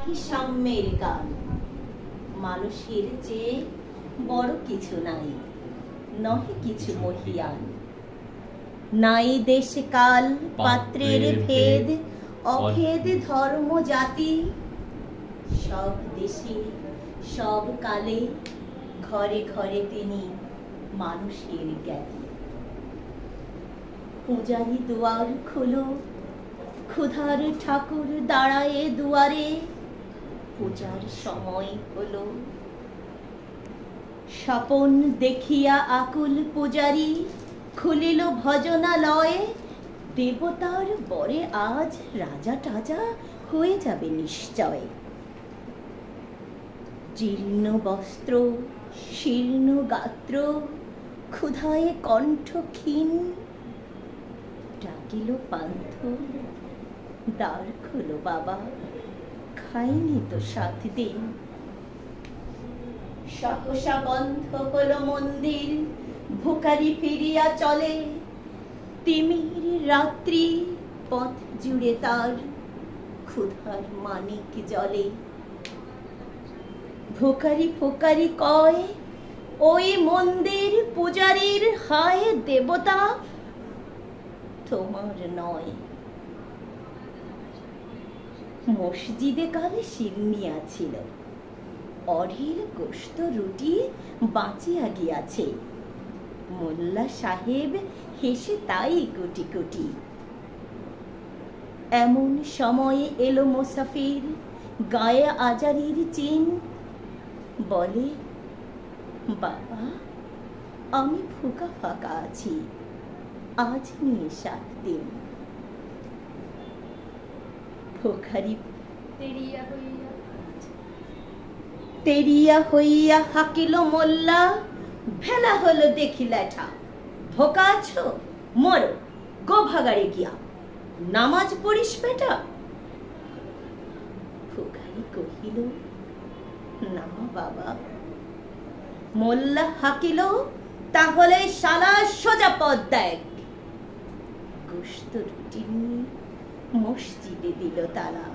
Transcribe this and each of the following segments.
গাহি সাম্যের গান। মানুষের চেয়ে বড় কিছু নাই, নহে কিছু মহিয়ান। নাই দেশ কাল পাত্রের ভেদ, অভেদ ধর্ম জাতি। সব দেশে সব কালে ঘরে ঘরে তিনি মানুষের জ্ঞাতি। পূজারি দুয়ার খোলো, ক্ষুধার ঠাকুর দাঁড়ায়ে দুয়ারে, পূজার সময় হলো। স্বপন দেখিয়া আকুল পূজারি খুলিল ভজনালয়ে। দেবতার বরে আজ রাজা টাজা হয়ে যাবে নিশ্চয়। জীর্ণ বস্ত্র শীর্ণ গাত্র, ক্ষুধায় কণ্ঠ ক্ষীণ। ডাকিল পান্থ, দ্বার খোলো বাবা, খাইনি তো 7 দিন। সহসা বন্ধ হলো মন্দির, ভিখারি ফিরিয়া চলে। তিমির রাত্রি পথ জুড়ে তার ক্ষুধার মানিক জ্বলে। ভিখারি ফোকারি কয়, ওই মন্দির পূজারীর, হায় দেবতা তোমার নয়। মসজিদে কালে শিরনিয়া ছিল, অঢেল গোশত রুটি বাঁচিয়া গিয়াছে। মোল্লা সাহেব হেসে তাই কোটি কোটি। এমন সময়ে এলো মুসাফির, গায়ে আজারির চিন। বলে, বাবা আমি ফুকা ফাঁকা আছি, আজ নিয়ে 7 দিন। ভিখারি তেরিয়া হইয়া হাকিল মোল্লা, ভেলা হলো দেখি লেঠা। ভোকা আছো, মরো, গো ভাগাড়ে গিয়া, নামাজ পড়িস বেটা। ভিখারি কহিল, না বাবা। মোল্লা হাকিল, তাহলে শালা সোজা পথ দেখ। গোশত রুটি নিয়ে মসজিদে দিল তালা।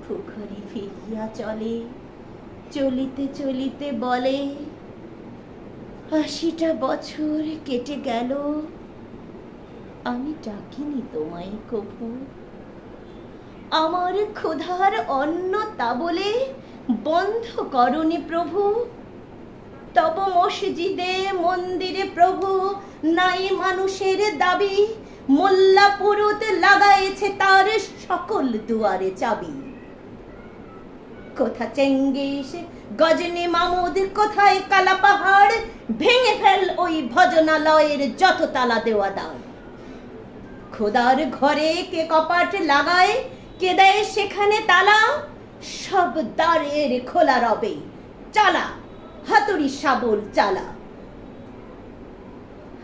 ভিখারি ফিরিয়া চলে, চলিতে চলিতে বলে, 80টা বছর কেটে গেল, আমি ডাকিনি তোমায় কভু। আমার ক্ষুধার অন্ন তা বলে বন্ধ করনি প্রভু। তব মসজিদে মন্দিরে প্রভু নাই মানুষের দাবি। মোল্লা পুরুত লাগাইছে তার সকল দুয়ারে চাবি। কোথা চেঙ্গিস গজনী মামুদ, কোথায় কালা পাহাড়, ভেঙে ফেল ওই ভজনালয়ের যত তালা দেওয়া দ্বার। খোদার ঘরে কে কপাট লাগায়, কে দেয় সেখানে তালা। সব দ্বারের খোলা রবে, চালা হাতুড়ি শাবল চালা।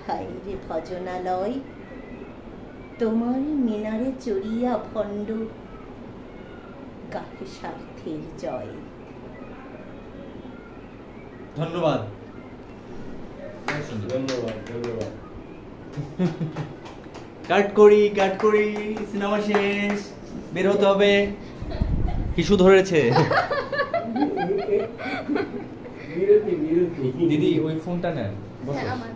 হায় রে ভজনালয়, তোমার মিনারে চড়িয়া ভণ্ড, গাহে স্বার্থের জয়। ধন্যবাদ। ধন্যবাদ ধন্যবাদ। কাট করি, সিনেমা শেষ, বের হতে হবে। কিশু ধরেছে। বিরতি বিরতি। দিদি ওই ফোনটা নেন, বসো। আমার